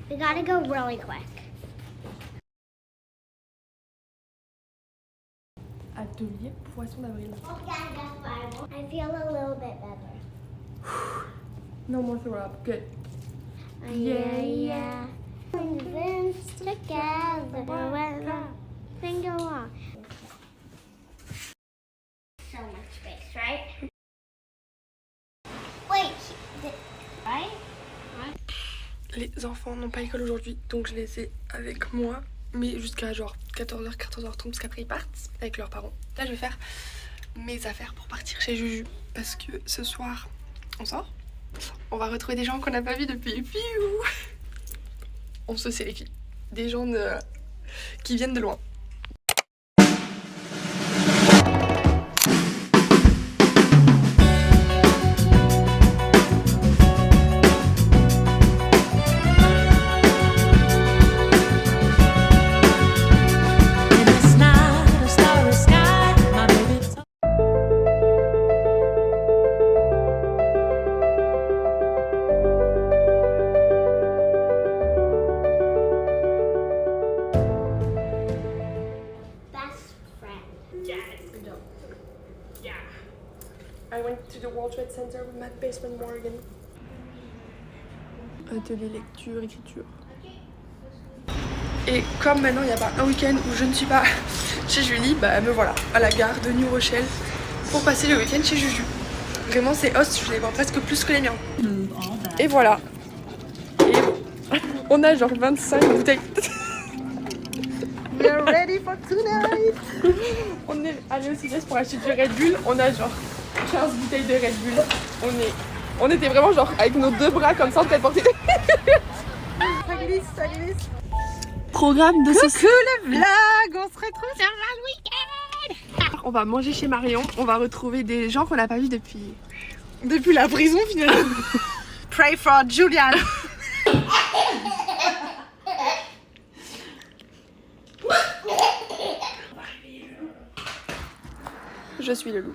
We gotta go really quick. Atelier poisson d'avril. I feel a little bit better. No more throw up. Good. Yeah. Convinced together when things go on. So much space, right? Wait, right? Les enfants n'ont pas école aujourd'hui, donc je les ai avec moi, mais jusqu'à genre 14h, 14h30, parce qu'après ils partent avec leurs parents. Là je vais faire mes affaires pour partir chez Juju, parce que ce soir, on sort. On va retrouver des gens qu'on n'a pas vus depuis... On se sait les filles. Des gens qui viennent de loin. I went to the World Trade Center with Matt Baseman Morgan. Atelier lecture, écriture. Et comme maintenant il n'y a pas un week-end où je ne suis pas chez Julie, bah me voilà à la gare de New Rochelle pour passer le week-end chez Juju. Vraiment c'est host, je les vois presque plus que les miens. Et voilà. Et on a genre 25 bouteilles. We're ready for tonight. On est allé au CVS pour acheter du Red Bull, on a genre 15 bouteilles de Red Bull. On était vraiment genre avec nos deux bras comme ça en train de porter. Ça glisse, ça glisse. Programme de ce Coucou le vlog, on se retrouve sur le week-end. On va manger chez Marion, on va retrouver des gens qu'on n'a pas vus depuis la prison finalement. Pray for Julian. Je suis le loup.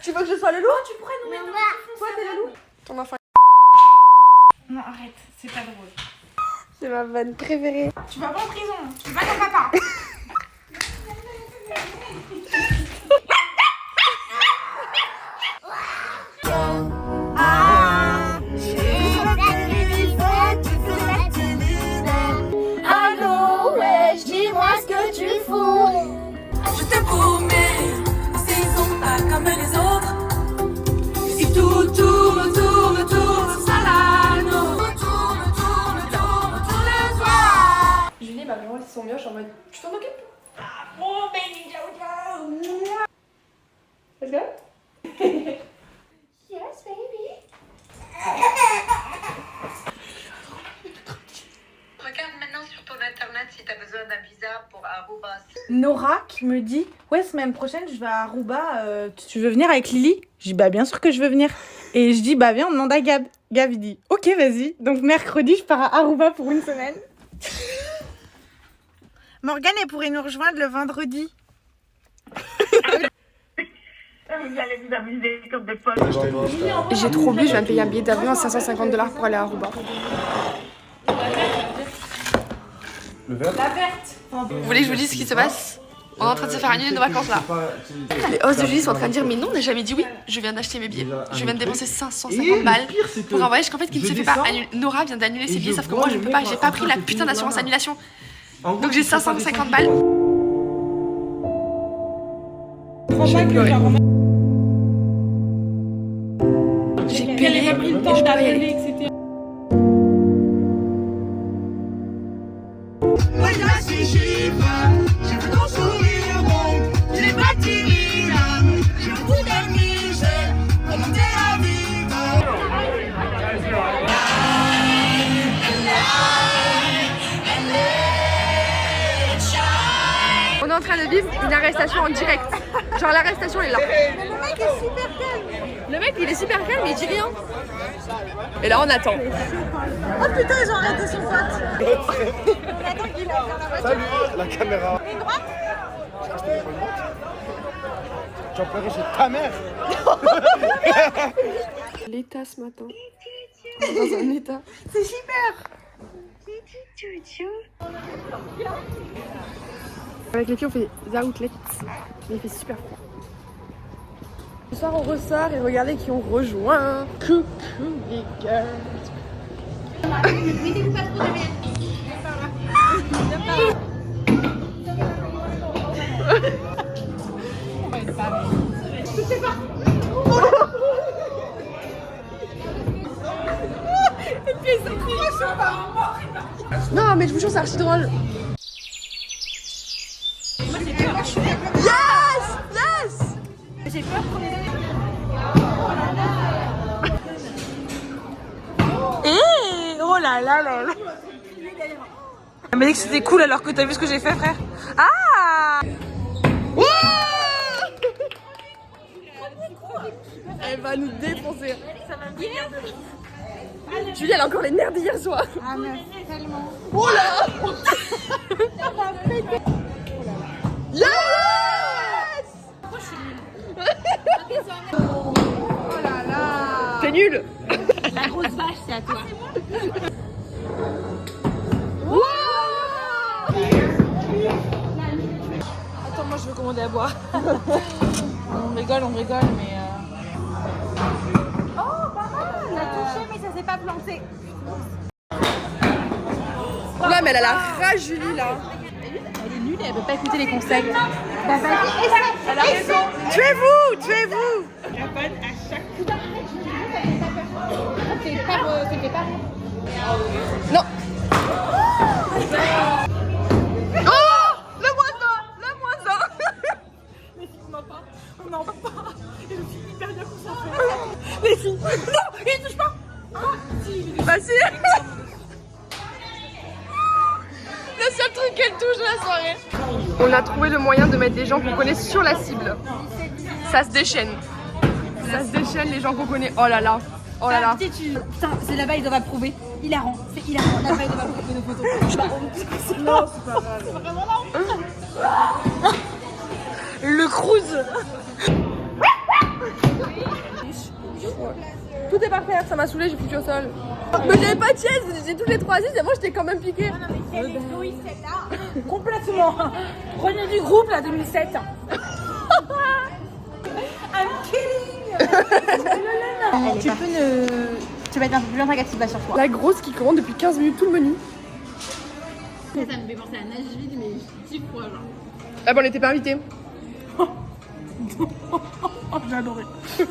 Tu veux que je sois le loup? Tu pourrais nous mettre Toi t'es le loup. Ton enfant. Non arrête, c'est pas drôle. C'est ma vanne préférée. Tu vas pas en prison, tu vas ton papa. Sont mioches en mode tu t'en occupes? Oh baby Jojo. Let's go. Yes, baby. Regarde maintenant sur ton internet si tu as besoin d'un visa pour Aruba. Nora qui me dit ouais semaine prochaine je vais à Aruba, tu veux venir avec Lily? Je dis bah bien sûr que je veux venir. Et je dis bah viens on demande à Gab. Gab il dit ok vas-y. Donc mercredi je pars à Aruba pour une semaine. Morgane elle pourrait nous rejoindre le vendredi. Vous allez vous amuser comme des folles. J'ai trop bu, je viens de payer un billet d'avion à 550$ pour aller à Aruba. Le vert? La verte. Vous voulez que je vous dise ce qui se passe? On est en train de se faire annuler nos vacances là. Les hosts de Julie sont en train de dire mais non on n'a jamais dit oui. Je viens d'acheter mes billets. Je viens de dépenser 550 balles pour un voyage qu'en fait qui ne se fait pas annuler. Nora vient d'annuler ses billets sauf que moi je peux pas, j'ai pas pris la putain d'assurance annulation. Donc j'ai 550 balles. J'ai payé et je peux pas y aller. On est en train de vivre une arrestation en direct. Genre l'arrestation est là. Le mec est super calme. Le mec il est super calme mais il dit rien. Et là on attend. Oh putain, ils ont arrêté son pote. On attend qu'il aille dans la voiture. Salut, la caméra. Une droite. Tu as pleuré chez ta mère. L'état ce matin. Dans un état. C'est super. Avec les filles on fait des outlets. Mais il fait super froid. Ce soir on ressort et regardez qui on rejoint. Coucou les girls. Non mais je vous jure c'est archi drôle. Yes! Yes! J'ai peur pour les oh là là là là. Elle m'a dit que c'était cool alors que t'as vu ce que j'ai fait, frère. Ah! Elle va nous défoncer. Julie elle a encore les nerfs d'hier soir. Ah mais tellement. Oh là! Yes! Oh là là. T'es nul! La grosse vache, c'est à toi. Attends, moi je veux commander à boire. on rigole, mais. Oh, pas mal! Elle a touché, mais ça s'est pas planté. Là mais elle a la rage Julie là. Elle est nulle et elle veut pas écouter les conseils. Elle a raison. Tuez-vous! Non! Oh! Le moins un! On n'en parle pas. Et je suis hyper bien concentrée. Les filles. Non, il touche pas. Bah si! Le seul truc qu'elle touche la soirée. On a trouvé le moyen de mettre des gens qu'on connaît sur la cible. Ça se déchaîne. Ça se déchaîne les gens qu'on connaît. Oh là là. Oh là là. Putain, c'est là-bas, il doit prouver. Hilarant. C'est hilarant. Là-bas, il doit prouver nos photos. Non, c'est pas grave. C'est vraiment là. Le cruise. Tout est par terre, ça m'a saoulé, j'ai foutu au sol. Mais j'avais pas de chaise, j'ai toutes les 3 assises et moi j'étais quand même piquée. Non, mais quel égoïste c'est là. Complètement. René du groupe, là, 2007. I'm kidding. Tu peux te mettre un peu plus longtemps qu'elle va sur toi. La grosse qui commande depuis 15 minutes tout le menu. Ça me fait penser à Nashville, mais 10 fois, genre. Ah bon, on n'était pas invités. Oh, j'ai adoré.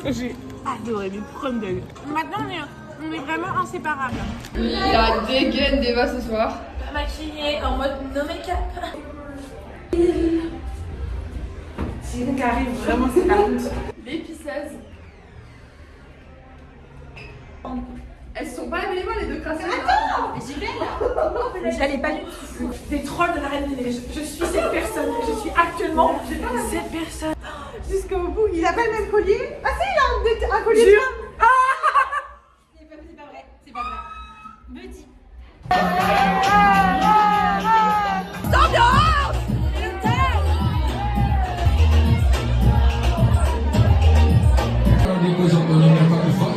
J'ai adoré, mais premier. Maintenant, on est vraiment inséparables. La dégaine d'Eva ce soir. Maquillée en mode no make-up. C'est une qui arrive, vraiment, c'est la honte. L'épiceuse. Elles sont pas lavées les mains les deux crasses. Attends, j'y vais là. Je l'allais pas du tout. Des trolls de la reine Lillet. Je suis cette personne. Je suis actuellement cette personne. Jusqu'au bout. Il a pas le même collier. Ah si, il a un collier de femme. C'est pas vrai, c'est pas vrai. Me dis.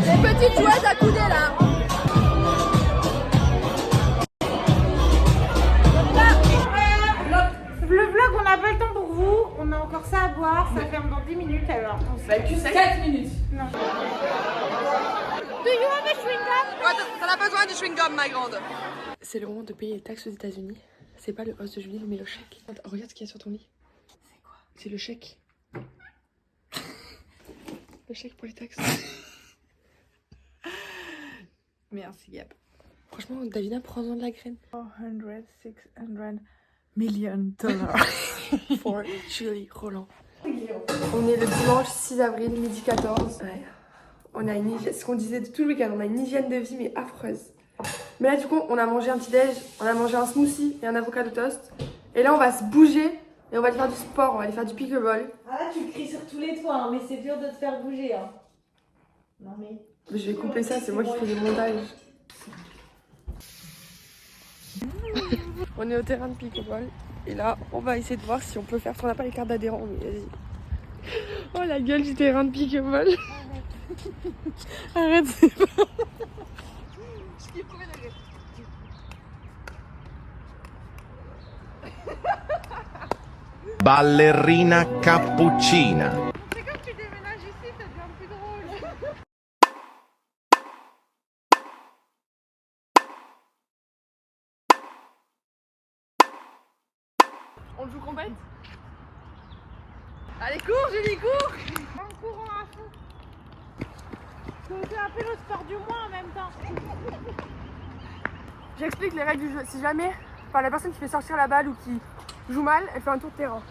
Les petites joueuses à couder là. Le vlog, on n'a pas le temps pour vous. On a encore ça à boire. Ça ferme dans 10 minutes alors. On se fait 4 minutes. Non. Do you have a chewing gum? T'en as besoin du chewing-gum, ma grande. C'est le moment de payer les taxes aux États-Unis. C'est pas le os de Julie, mais le chèque. Regarde ce qu'il y a sur ton lit. C'est quoi? C'est le chèque. Le chèque pour les taxes. Merci, Gab. Franchement, Davina, prends-en de la graine. 600 million dollars. For Julie Roland. On est le dimanche 6 avril, midi 14. Ouais. On a une hygiène, ce qu'on disait tout le week-end, on a une hygiène de vie mais affreuse. Mais là du coup, on a mangé un petit déj, on a mangé un smoothie et un avocado toast. Et là on va se bouger Et on va aller faire du sport, on va aller faire du pickleball. Ah là, tu cries sur tous les toits, hein, mais c'est dur de te faire bouger. Hein. Non mais... Mais je vais couper ça, c'est moi qui fais les montages. On est au terrain de pickleball. Et là, on va essayer de voir si on peut faire... On n'a pas les cartes d'adhérents, mais vas-y. Oh la gueule du terrain de pickleball. Arrête, c'est pas... Ballerina cappuccina. C'est comme tu déménages ici, ça devient plus drôle. On le joue compète? Allez, cours, Julie, cours! En courant à fond. C'est un peu le sport du mois en même temps. J'explique les règles du jeu. Si jamais, enfin, la personne qui fait sortir la balle ou qui joue mal, elle fait un tour de terrain.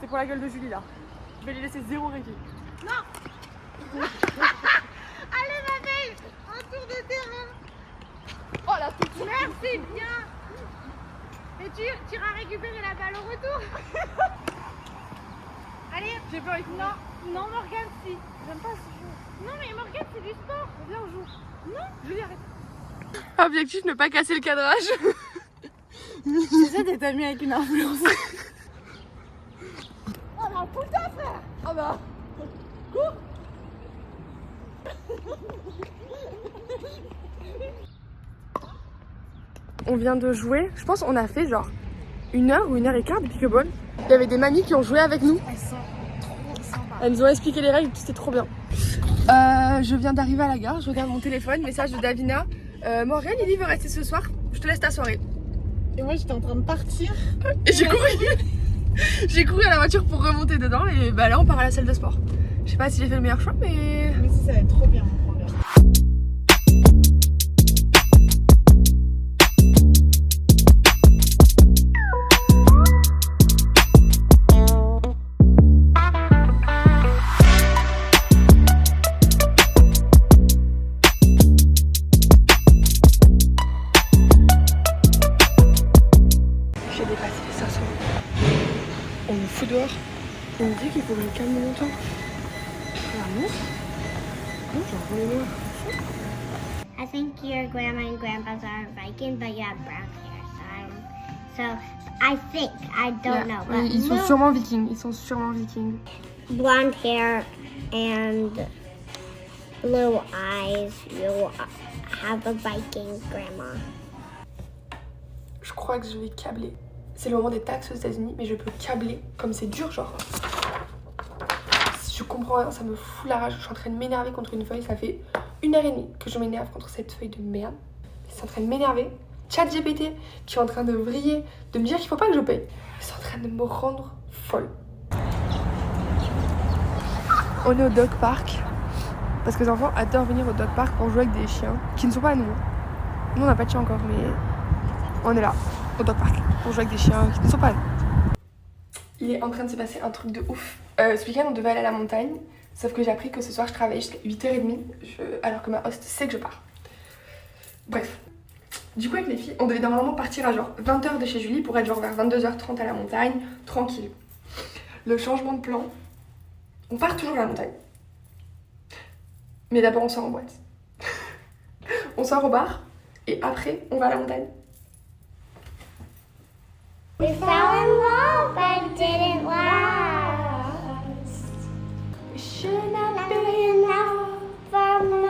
C'est pour la gueule de Julie là. Je vais lui laisser 0 régie. Allez ma belle, un tour de terrain. Oh la petite merde! Merci bien. Et tu iras récupérer la balle au retour. Allez, J'ai peur avec non, non Morgane si. J'aime pas ce jeu. Non mais Morgane c'est du sport. Viens on joue. Non, Julie arrête. Objectif, ne pas casser le cadrage. C'est ça d'être amie avec une influenceuse. Oh bah putain frère! Oh bah! Cours! On vient de jouer, je pense on a fait genre 1 heure ou 1h15 de pickleball. Il y avait des mamies qui ont joué avec nous. Elles sont trop sympas. Elles nous ont expliqué les règles, c'était trop bien. Je viens d'arriver à la gare, je regarde mon téléphone, message de Davina. Morgane, Lily veut rester ce soir, je te laisse ta soirée. Et moi j'étais en train de partir. Et j'ai couru. J'ai couru à la voiture pour remonter dedans et bah là on part à la salle de sport. Je sais pas si j'ai fait le meilleur choix mais... Mais si ça va être trop bien mon programme. J'ai dépassé les 500. On me fout dehors. On me dit qu'il faut que je calme longtemps. L'amour? Non, genre, remets-moi. I think your grandma and grandpas are Viking, but you have brown hair, so I think I don't know, but Ils sont sûrement vikings. Ils sont sûrement vikings. blonde hair and blue eyes, you have a Viking grandma. Je crois que je vais câbler. C'est le moment des taxes aux États-Unis, mais je peux câbler comme c'est dur, genre. Je comprends rien, ça me fout la rage. Je suis en train de m'énerver contre une feuille. Ça fait 1h30 que je m'énerve contre cette feuille de merde. C'est en train de m'énerver. ChatGPT qui est en train de vriller, de me dire qu'il faut pas que je paye. C'est en train de me rendre folle. On est au dog park parce que les enfants adorent venir au dog park pour jouer avec des chiens qui ne sont pas à nous. Nous on n'a pas de chien encore, mais on est là au dog park pour jouer avec des chiens qui ne sont pas à nous. Il est en train de se passer un truc de ouf. Ce week-end on devait aller à la montagne, sauf que j'ai appris que ce soir je travaille jusqu'à 8h30 alors que ma host sait que je pars. Bref. Du coup avec les filles, on devait normalement partir à genre 20h de chez Julie pour être genre vers 22h30 à la montagne, tranquille. Le changement de plan, on part toujours à la montagne. Mais d'abord on sort en boîte. On sort au bar et après on va à la montagne. We fell in love but didn't last. We should not Not enough for me.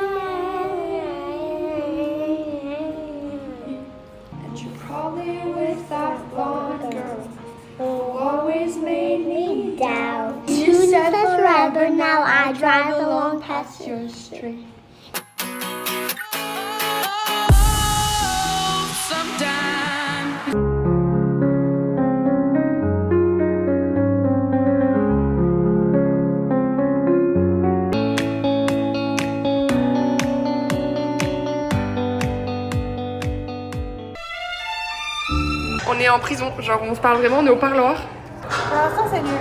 And you probably with that blonde girl who always made me Down. You said forever, now I drive along past your street. On est en prison, genre on se parle vraiment, on est au parloir. Pour l'instant c'est nul.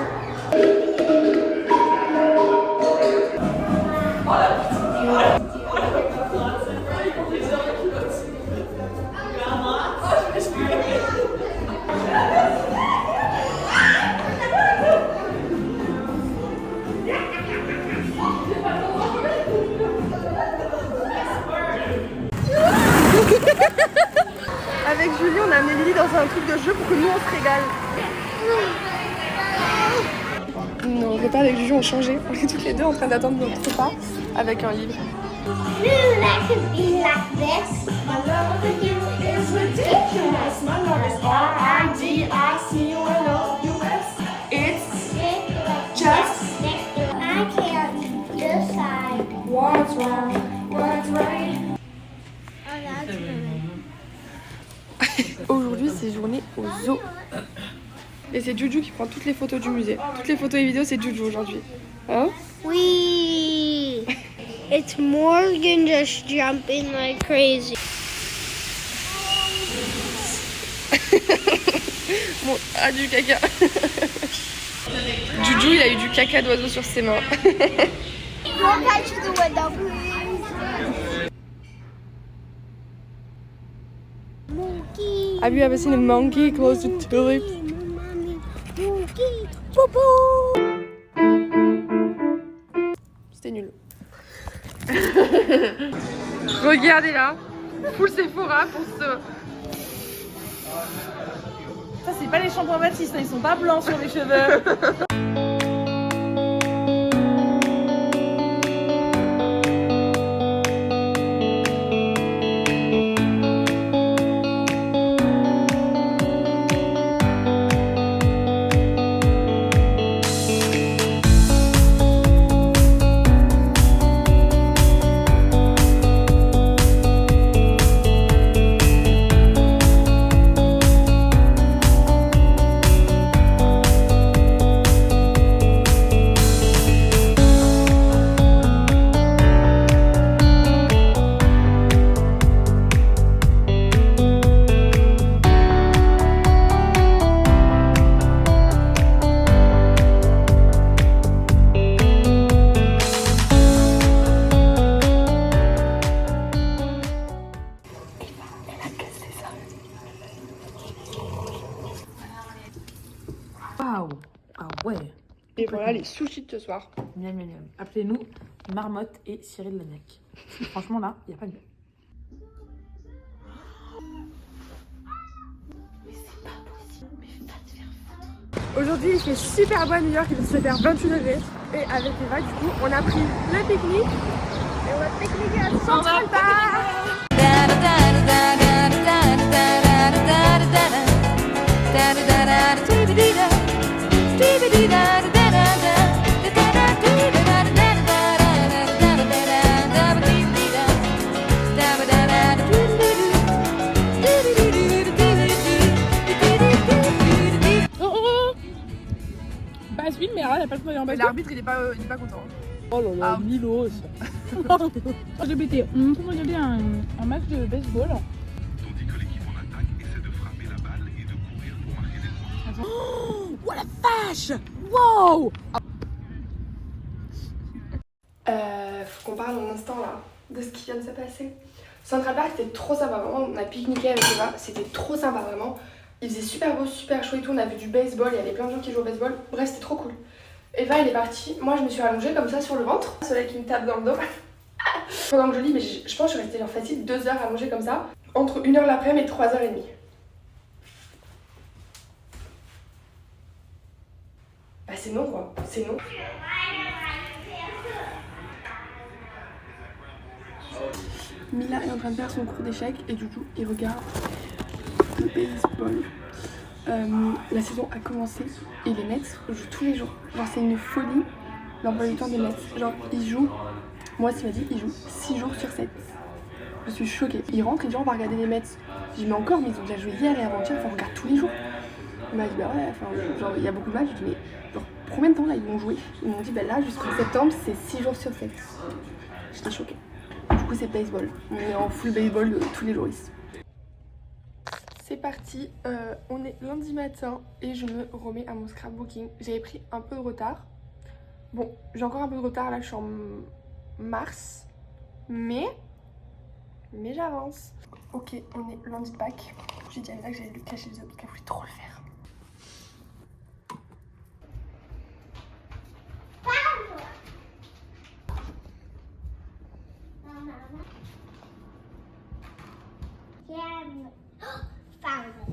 avec Julie, on a amené Lily dans un truc de jeu pour que nous on se régale. Nos repas avec Juju ont changé. On est toutes les deux en train d'attendre notre repas avec un livre. That could be like this. My love for you is ridiculous. My love is R-I-D-I-C-U-L-O-U-S. It's just. I can't decide what's wrong, what's right. Oh, that's good. Aujourd'hui, c'est journée au zoo. Et c'est Juju qui prend toutes les photos du musée. Toutes les photos et vidéos, c'est Juju aujourd'hui. Hein? Wee! It's Morgan just jumping like crazy. Bon, ah, du caca. Juju, il a eu du caca d'oiseau sur ses mains. Go catch the window, please. Monkey. Have you ever seen a monkey close to tulips? Mommy, monkey. Popo. C'était nul. Regardez là, full Sephora pour ce... Ça, c'est pas les shampoings Baptiste, hein, ils sont pas blancs sur les cheveux. Waouh. Ah ouais. Et voilà les sushis de ce soir. Miam, miam, miam. Appelez-nous Marmotte et Cyril Lagnac. Franchement, là, il n'y a pas mieux. Aujourd'hui il fait super beau à New York, il se faire 28 degrés. Et avec Eva du coup on a pris le pique-nique. Et on va pique-niquer à Central Park. Passe vite, mais alors, elle a pas le moyen en bas. L'arbitre il est pas content. Oh là là, Milos. LGBT, on peut regarder un match de baseball. Tandis que l'équipe en attaque essaie de frapper la balle et de courir pour marquer des points. Oh la vache. Wow. Faut qu'on parle un instant là de ce qui vient de se passer. Central Park c'était trop sympa, vraiment on a pique-niqué avec Eva, c'était trop sympa vraiment. Il faisait super beau, super chaud et tout, on a vu du baseball, il y avait plein de gens qui jouent au baseball, bref c'était trop cool. Eva elle est partie, moi je me suis allongée comme ça sur le ventre, le soleil qui me tape dans le dos. Pendant que je lis, mais je pense que je suis restée genre facile 2 heures allongée comme ça, entre 1h l'après-midi et 3h30. Bah c'est non quoi, c'est non. Mila est en train de faire son cours d'échecs et du coup il regarde le baseball. La saison a commencé et les Mets jouent tous les jours. Genre c'est une folie l'emploi du temps des Mets. Genre ils jouent, moi il m'a dit ils jouent 6 jours sur 7. Je suis choquée. Ils rentrent et disent on va regarder les Mets. Je dis mais encore, mais ils ont déjà joué hier et avant-hier, on regarde tous les jours. Il m'a dit bah ouais, enfin genre il y a beaucoup de matchs. Je dis mais genre pour combien de temps là ils vont jouer? Ils m'ont dit bah là jusqu'en septembre c'est 6 jours sur 7. J'étais choquée. Du coup c'est baseball. On est en full baseball tous les jours ici. C'est parti, on est lundi matin et je me remets à mon scrapbooking. J'avais pris un peu de retard. Bon, j'ai encore un peu de retard là, je suis en mars. Mais j'avance. Ok, on est lundi de Pâques. J'ai dit à Anna que j'allais lui cacher les œufs parce qu'elle voulait trop le faire.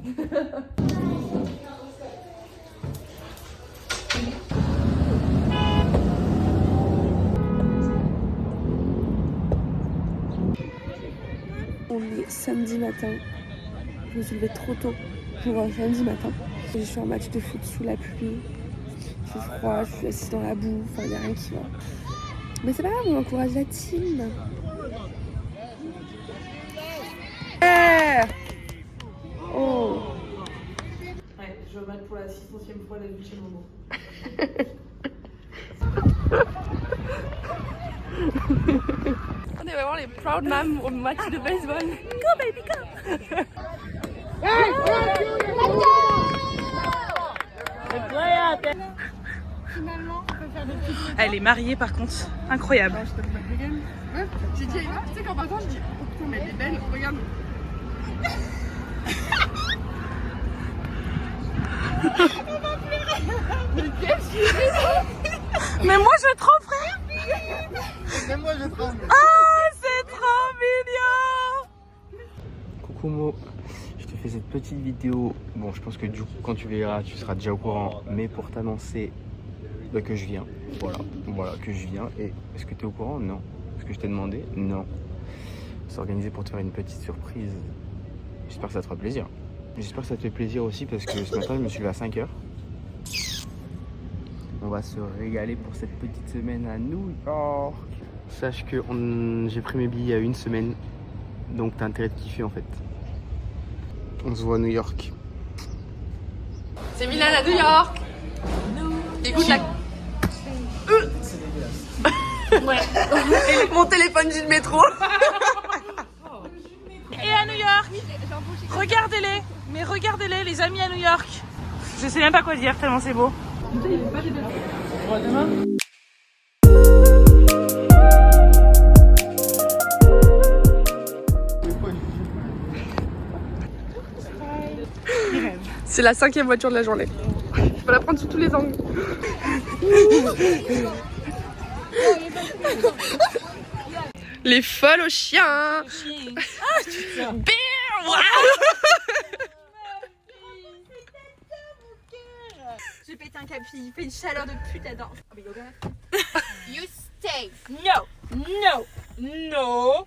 On est samedi matin. Je me suis levée trop tôt pour un samedi matin. J'ai fait un match de foot sous la pluie. Il fait froid, je suis assise dans la boue, enfin il n'y a rien qui va. Mais c'est pas grave, on encourage la team. Oh. Ouais, je vais mettre pour la 600e fois la vie chez Momo. On est vraiment les proud mams au match de baseball. Go baby go. Elle est mariée par contre, incroyable. J'ai dit à Eva, tu sais qu'en partant, je dis oh putain mais elle est belle, regarde. Mais moi je trempe frère. Même moi je tremble. Ah c'est trop mignon. Coucou Mo, je te fais cette petite vidéo. Bon, je pense que du coup, quand tu verras, tu seras déjà au courant. Mais pour t'annoncer que je viens. Voilà, que je viens. Et est-ce que tu es au courant? Non. Est-ce que je t'ai demandé? Non. C'est organisé pour te faire une petite surprise. J'espère que ça te fera plaisir. J'espère que ça te fait plaisir aussi parce que ce matin, je me suis levé à 5h. On va se régaler pour cette petite semaine à New York. Sache que j'ai pris mes billets à 1 semaine. Donc t'as intérêt de kiffer en fait. On se voit à New York. C'est Milan à New York. Écoute la... Mon téléphone dit le métro. Et à New York. Regardez-les. Mais regardez-les les amis à New York. Je sais même pas quoi dire tellement c'est beau. C'est la 5e voiture de la journée. Je peux la prendre sous tous les angles. Les folles aux chiens. J'ai pété un capi, il fait une chaleur de pute là-dedans. You stay. No, no, no.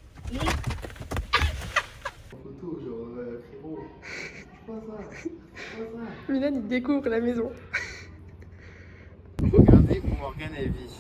Milan il découvre la maison. Regardez où Morgane elle vit.